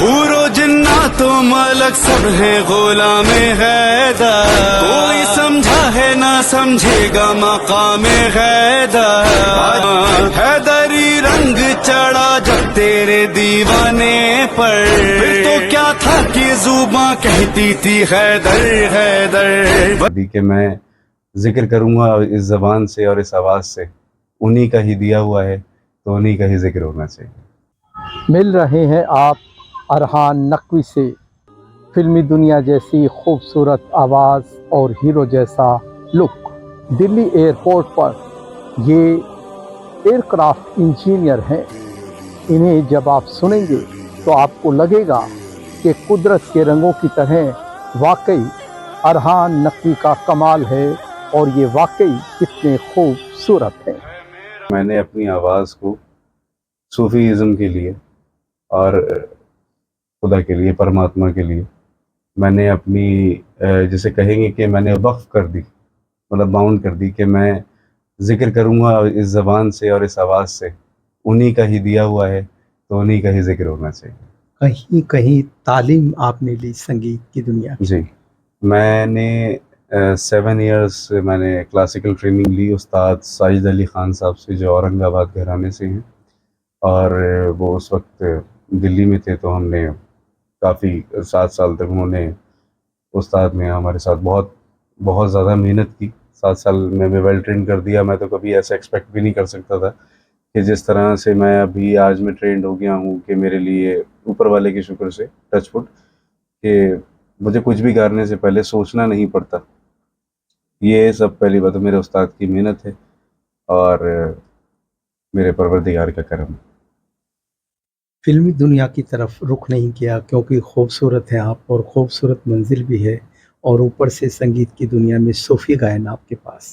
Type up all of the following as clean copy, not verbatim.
हूरो जिन्ना तो मलक सब है गुलाम हैदर, कोई समझा है ना समझेगा मकाम हैदर। हैदरी रंग चढ़ा जब तेरे दीवाने पर, फिर तो क्या था कि जुबां कहती थी हैदर हैदर। कि मैं जिक्र करूंगा इस जबान से और इस आवाज़ से, उन्हीं का ही दिया हुआ है तो उन्हीं का ही जिक्र होना चाहिए। मिल रहे हैं आप अरहान नकवी से, फिल्मी दुनिया जैसी खूबसूरत आवाज़ और हीरो जैसा लुक। दिल्ली एयरपोर्ट पर ये एयरक्राफ्ट इंजीनियर हैं। इन्हें जब आप सुनेंगे तो आपको लगेगा कि कुदरत के रंगों की तरह वाकई अरहान नकवी का कमाल है और ये वाकई कितने खूबसूरत हैं। मैंने अपनी आवाज़ को सूफीज़म के लिए और खुदा के लिए, परमात्मा के लिए मैंने अपनी जिसे कहेंगे कि मैंने वक्फ कर दी, मतलब बाउंड कर दी कि मैं जिक्र करूँगा इस ज़बान से और इस आवाज़ से, उन्हीं का ही दिया हुआ है तो उन्हीं का ही जिक्र होना चाहिए। कहीं कहीं तालीम आपने ली संगीत की दुनिया की? जी, मैंने 7 इयर्स मैंने क्लासिकल ट्रेनिंग ली उस्ताद साजिद अली ख़ान साहब से, जो औरंगाबाद घराने से हैं, और वो उस वक्त दिल्ली में थे। तो हमने काफ़ी 7 साल तक उन्होंने, उस्ताद ने हमारे साथ बहुत बहुत ज़्यादा मेहनत की। 7 साल में मैं वेल ट्रेन कर दिया। मैं तो कभी ऐसा एक्सपेक्ट भी नहीं कर सकता था कि जिस तरह से मैं अभी आज मैं ट्रेंड हो गया हूँ, कि मेरे लिए ऊपर वाले के शुक्र से टच वुड कि मुझे कुछ भी करने से पहले सोचना नहीं पड़ता। ये सब पहली बात तो मेरे उस्ताद की मेहनत है और मेरे परवरदिगार का करम। फिल्मी दुनिया की तरफ रुख नहीं किया क्योंकि खूबसूरत हैं आप और खूबसूरत मंजिल भी है, और ऊपर से संगीत की दुनिया में सूफी गायन आपके पास।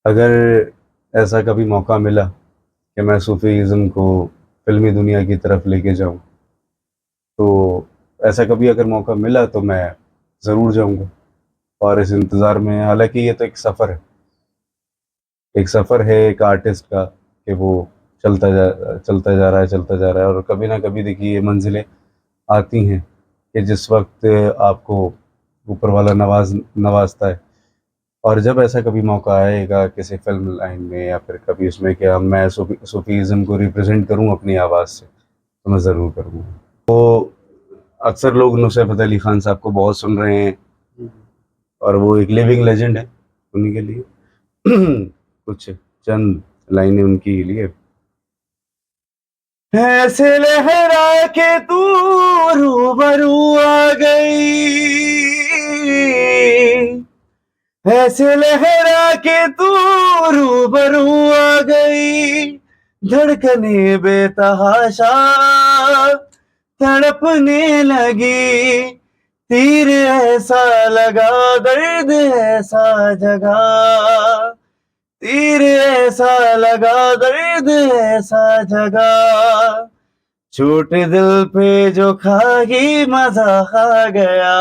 अगर ऐसा कभी मौका मिला कि मैं सूफीज़म को फिल्मी दुनिया की तरफ लेके जाऊं, तो ऐसा कभी अगर मौका मिला तो मैं ज़रूर जाऊंगा। और इस इंतज़ार में, हालांकि ये तो एक सफ़र है, एक सफ़र है एक आर्टिस्ट का, कि वो चलता जा रहा है, चलता जा रहा है, और कभी ना कभी देखिए ये मंजिलें आती हैं कि जिस वक्त आपको ऊपर वाला नवाजता है। और जब ऐसा कभी मौका आएगा किसी फिल्म लाइन में या फिर कभी उसमें कि मैं सूफीज़म को रिप्रेजेंट करूं अपनी आवाज़ से, तो मैं ज़रूर करूँगा। तो अक्सर लोग नुसरत अली ख़ान साहब को बहुत सुन रहे हैं और वो एक लिविंग लेजेंड है। उन्हीं के लिए कुछ चंद लाइनें उनकी लिए। ऐसे लहरा के तू रूबरू आ गई, ऐसे लहरा के तू रूबरू आ गई, धड़कने बेतहाशा तड़पने लगी, तीर ऐसा लगा दर्द ऐसा जगा, तीर ऐसा लगा दर्द ऐसा जगा, छोटे दिल पे जो खाई मजा खा गया।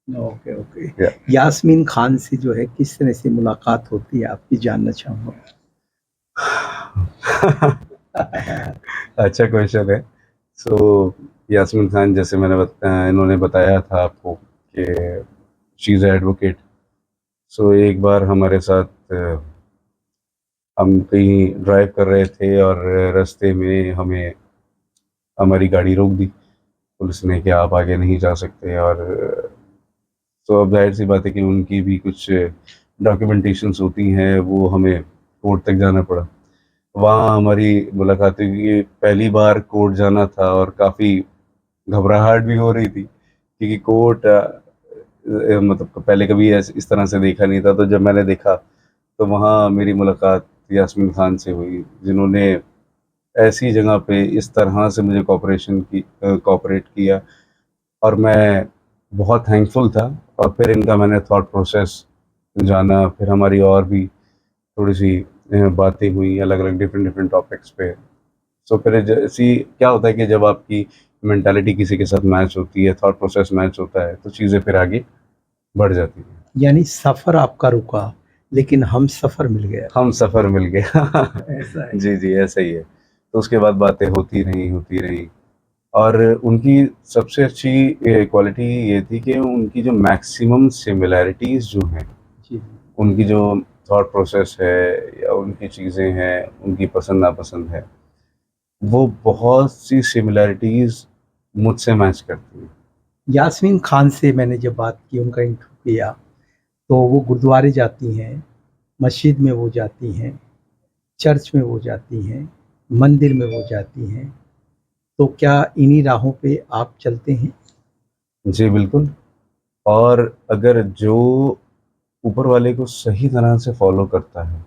Okay okay. यास्मीन खान से जो है किस तरह से मुलाकात होती है आपकी, जानना चाहूँगा। अच्छा क्वेश्चन है। सो यास्मीन खान, जैसे इन्होंने बताया था आपको कि शी इज़ एडवोकेट। सो एक बार हमारे साथ हम कहीं ड्राइव कर रहे थे और रास्ते में हमें हमारी गाड़ी रोक दी पुलिस ने कि आप आगे नहीं जा सकते। और तो अब जाहिर सी बात है कि उनकी भी कुछ डॉक्यूमेंटेशंस होती हैं, वो हमें कोर्ट तक जाना पड़ा। वहाँ हमारी मुलाकात हुई। पहली बार कोर्ट जाना था और काफ़ी घबराहट भी हो रही थी, क्योंकि कोर्ट मतलब पहले कभी इस तरह से देखा नहीं था। तो जब मैंने देखा तो वहाँ मेरी मुलाकात यास्मीन खान से हुई, जिन्होंने ऐसी जगह पे इस तरह से मुझे कोऑपरेट किया, और मैं बहुत थैंकफुल था। और फिर इनका मैंने थॉट प्रोसेस जाना, फिर हमारी और भी थोड़ी सी बातें हुई अलग अलग डिफरेंट टॉपिक्स पे। सो फिर जैसी क्या होता है कि जब आपकी मेंटालिटी किसी के साथ मैच होती है, थॉट प्रोसेस मैच होता है, तो चीज़ें फिर आगे बढ़ जाती हैं। यानी सफ़र आपका रुका लेकिन हम सफ़र मिल गया। हम सफ़र मिल गया। ऐसा है। जी जी, ऐसा ही है। तो उसके बाद बातें होती रही। और उनकी सबसे अच्छी क्वालिटी ये थी कि उनकी जो मैक्सिमम सिमिलैरिटीज़ जो हैं, जी उनकी जो थॉट प्रोसेस है या उनकी चीज़ें हैं, उनकी पसंद नापसंद है, वो बहुत सी सिमिलैरिटीज़ मुझसे मैच करती हैं। यास्मीन खान से मैंने जब बात की, उनका इंटरव्यू किया, तो वो गुरुद्वारे जाती हैं, मस्जिद में वो जाती हैं, चर्च में वो जाती हैं, मंदिर में वो जाती हैं। तो क्या इन्हीं राहों पे आप चलते हैं? जी बिल्कुल। और अगर जो ऊपर वाले को सही तरह से फॉलो करता है,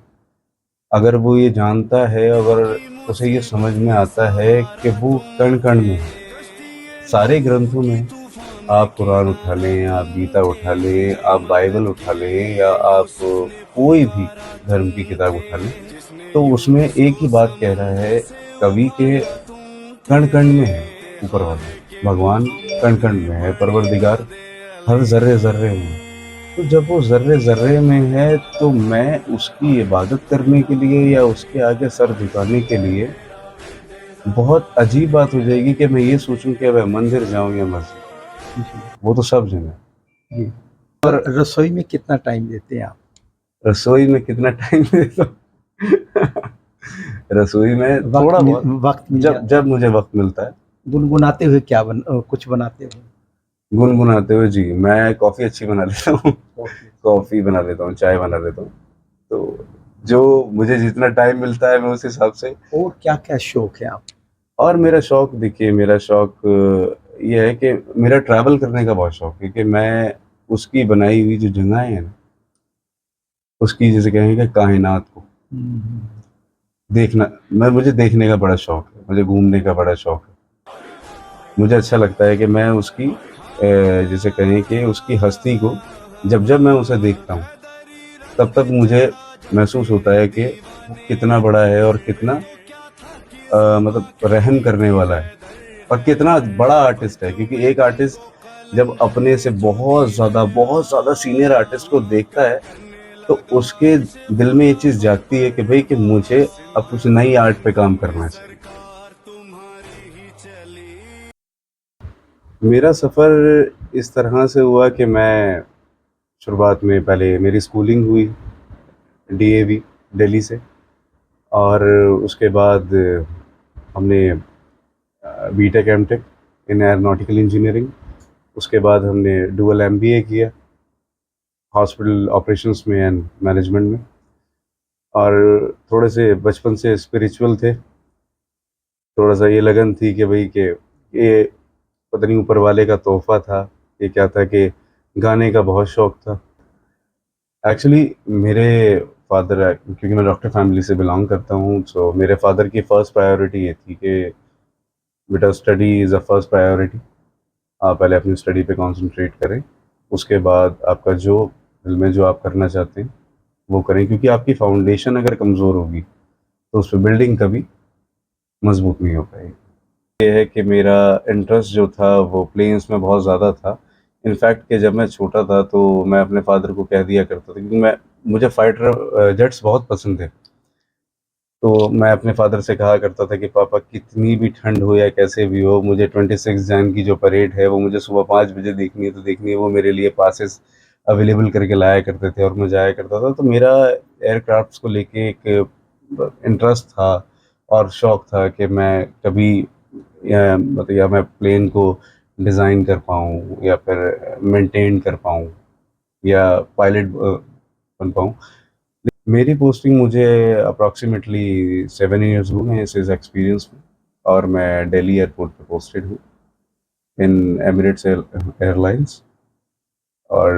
अगर वो ये जानता है, अगर उसे ये समझ में आता है कि वो कण कण में है, सारे ग्रंथों में, आप कुरान उठा लें, आप गीता उठा लें, आप बाइबल उठा लें, या आप कोई भी धर्म की किताब उठा लें, तो उसमें एक ही बात कह रहा है कवि के कण कण में है ऊपर वाला भगवान, कण कण में है परवरदिगार, हर जर्रे जर्रे में है। तो जब वो जर्रे जर्रे में है, तो मैं उसकी इबादत करने के लिए या उसके आगे सर झुकाने के लिए बहुत अजीब बात हो जाएगी कि मैं ये सोचूं कि मैं मंदिर जाऊं या मस्जिद। जी, वो तो सब जगह। जी। और रसोई में कितना टाइम देते हैं आप? रसोई में कितना टाइम देता हूँ? रसोई में थोड़ा बहुत, वक़्त मिल जब जाता जब मुझे वक्त मिलता है। है, गुनगुनाते हुए क्या कुछ बनाते हो? गुनगुनाते हुए जी, मैं कॉफ़ी अच्छी बना लेता हूँ। कॉफ़ी। कॉफ़ी बना लेता हूँ, चाय बना लेता हूँ। तो जो मुझे जितना टाइम मिलता है मैं उस हिसाब से। और क्या-क्या शौक है आप? और मेरा शौक देखिए, मेरा शौक ये है कि मेरा ट्रैवल करने का बहुत शौक है कि मैं उसकी बनाई हुई जो जगहें हैं ना, उसकी जैसे कहेंगे कायनात को हुँ, हुँ। देखना, मुझे देखने का बड़ा शौक है, मुझे घूमने का बड़ा शौक है। मुझे अच्छा लगता है कि मैं उसकी जैसे कहें कि उसकी हस्ती को जब-जब मैं उसे देखता हूँ, तब-तब मुझे महसूस होता है कि वो कितना बड़ा है और कितना मतलब रहम करने वाला है और कितना बड़ा आर्टिस्ट है। क्योंकि एक आर्टिस्ट जब अपने से बहुत ज़्यादा सीनियर आर्टिस्ट को देखता है, तो उसके दिल में ये चीज़ जागती है कि भई कि मुझे अब कुछ नई आर्ट पे काम करना चाहिए। मेरा सफ़र इस तरह से हुआ कि मैं शुरुआत में पहले मेरी स्कूलिंग हुई डीएवी दिल्ली से, और उसके बाद हमने BTech MTech in aeronautical engineering, उसके बाद हमने डुअल एमबीए किया हॉस्पिटल ऑपरेशंस में एंड मैनेजमेंट में। और थोड़े से बचपन से स्पिरिचुअल थे, थोड़ा सा ये लगन थी कि भाई कि ये पता नहीं ऊपर वाले का तोहफा था, ये क्या था कि गाने का बहुत शौक था। एक्चुअली मेरे फादर, क्योंकि मैं डॉक्टर फैमिली से बिलोंग करता हूँ, सो मेरे फादर की फ़र्स्ट प्रायोरिटी ये थी कि बेटा study is a first priority, आप पहले अपनी स्टडी पे कंसंट्रेट करें, उसके बाद आपका जो दिल में जो आप करना चाहते हैं वो करें, क्योंकि आपकी फाउंडेशन अगर कमज़ोर होगी तो उस पे बिल्डिंग कभी मजबूत नहीं हो पाएगी। ये है कि मेरा इंटरेस्ट जो था वो प्लेन्स में बहुत ज़्यादा था। इनफैक्ट कि जब मैं छोटा था तो मैं अपने फादर को कह दिया करता था, क्योंकि मैं मुझे फाइटर जेट्स बहुत पसंद थे। तो मैं अपने फादर से कहा करता था कि पापा कितनी भी ठंड हो या कैसे भी हो, मुझे 26 जैन की जो परेड है वो मुझे सुबह 5 बजे देखनी है तो देखनी है। वो मेरे लिए पासेस अवेलेबल करके लाया करते थे और मैं जाया करता था। तो मेरा एयरक्राफ्ट्स को लेके एक इंटरेस्ट था और शौक था कि मैं कभी या मैं प्लेन को डिज़ाइन कर पाऊँ या फिर मेंटेन कर पाऊँ या पायलट बन पाऊँ। मेरी पोस्टिंग मुझे अप्रॉक्सीमेटली 7 इयर्स हुए हैं इस एक्सपीरियंस में, और मैं दिल्ली एयरपोर्ट पे पोस्टेड हूँ इन एमिरेट्स एयरलाइंस, और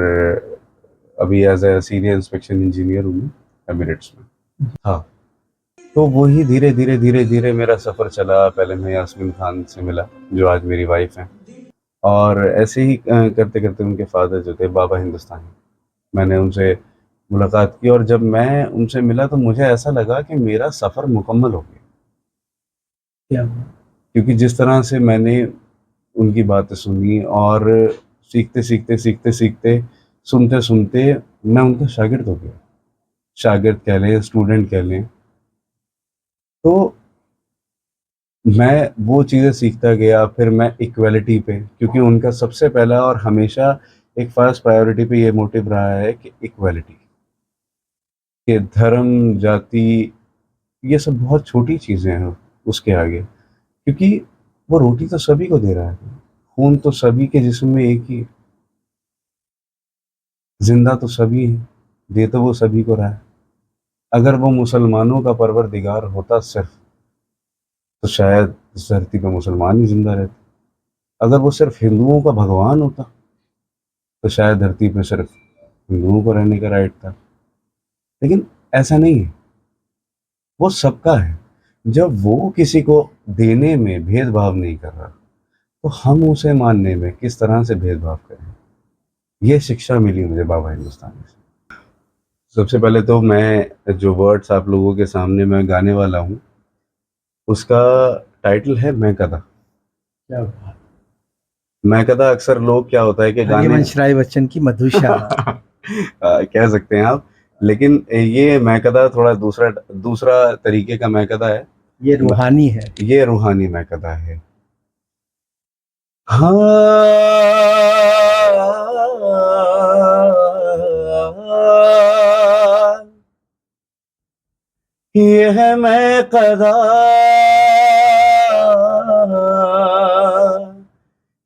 अभी as a senior inspection engineer हूँ मैं एमिरेट्स में। हाँ, तो वही धीरे धीरे मेरा सफ़र चला। पहले मैं यास्मीन खान से मिला जो आज मेरी वाइफ हैं, और ऐसे ही करते करते उनके फादर जो थे बाबा हिंदुस्तानी, मैंने उनसे मुलाकात की, और जब मैं उनसे मिला तो मुझे ऐसा लगा कि मेरा सफ़र मुकम्मल हो गया। क्या? क्योंकि जिस तरह से मैंने उनकी बातें सुनी और सीखते सीखते सुनते सुनते मैं उनका शागिर्द हो गया, शागिर्द कह लें, स्टूडेंट कह लें। तो मैं वो चीज़ें सीखता गया। फिर मैं इक्वलिटी पे, क्योंकि उनका सबसे पहला और हमेशा एक फर्स्ट प्रायोरिटी पे ये मोटिव रहा है कि इक्वलिटी, कि धर्म, जाति, ये सब बहुत छोटी चीज़ें हैं उसके आगे। क्योंकि वो रोटी तो सभी को दे रहा है, खून तो सभी के जिस्म में एक ही है, जिंदा तो सभी है, दे तो वो सभी को रहा है। अगर वो मुसलमानों का परवरदिगार होता सिर्फ, तो शायद इस धरती पर मुसलमान ही जिंदा रहते। अगर वो सिर्फ हिंदुओं का भगवान होता, तो शायद धरती पर सिर्फ हिंदुओं को रहने का राइट था। लेकिन ऐसा नहीं है, वो सबका है। जब वो किसी को देने में भेदभाव नहीं कर रहा, तो हम उसे मानने में किस तरह से भेदभाव करें। ये शिक्षा मिली मुझे बाबा हिंदुस्तानी से। सबसे पहले तो मैं जो वर्ड्स आप लोगों के सामने मैं गाने वाला हूँ, उसका टाइटल है मैं कदा। क्या बात। मैं कदा अक्सर लोग क्या होता है कि गाने हरिवंश राय बच्चन की मधुशाला। कह सकते हैं आप, लेकिन ये मैं कदा थोड़ा दूसरा तरीके का मैं कदा है। ये रूहानी है। ये रूहानी मैं कदा है। हाँ, ये है मैं कदा,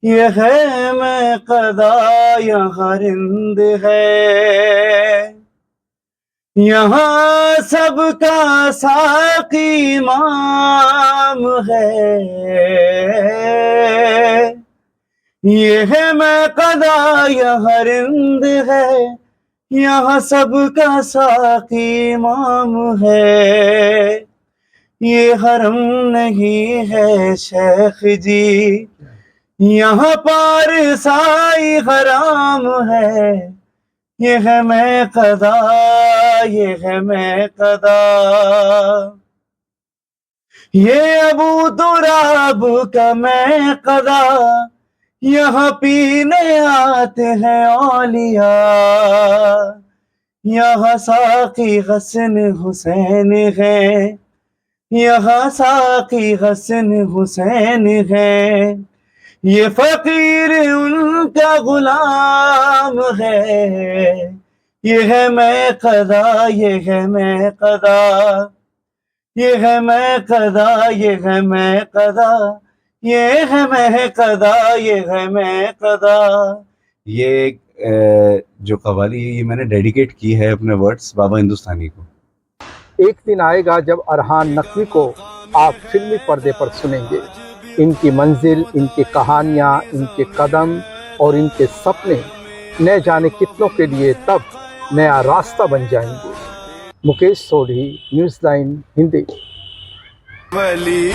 ये है मैं कदा, यहाँ रिंद है, यहाँ सबका साकी इमाम है। ये है मैं कदा, यहाँ रिंद है, यहाँ सबका साकी इमाम है। ये हरम नहीं है शेख जी, यहाँ पार साई हराम है। ये है मैं कदा, ये है मैं कदा, ये अबू दुराब का मैं कदा, यहाँ पीने आते हैं औलिया, यहाँ साकी हसन हुसैन है, यहाँ साकी हसन हुसैन है। ये फकीर उनका गुलाम है। ये है मैं कदा, ये है मैं कदा, ये है मैं कदा, ये है मैं कदा, ये है मैं कदा, ये है मैं कदा। ये जो कव्वाली है, ये मैंने डेडिकेट की है अपने वर्ड्स बाबा हिंदुस्तानी को। एक दिन आएगा जब अरहान नकवी को आप फिल्मी पर्दे पर सुनेंगे। इनकी मंजिल, इनकी कहानियाँ, इनके कदम और इनके सपने न जाने कितनों के लिए तब नया रास्ता बन जाएंगे। मुकेश सोढ़ी, न्यूज़ 9 हिंदी। वली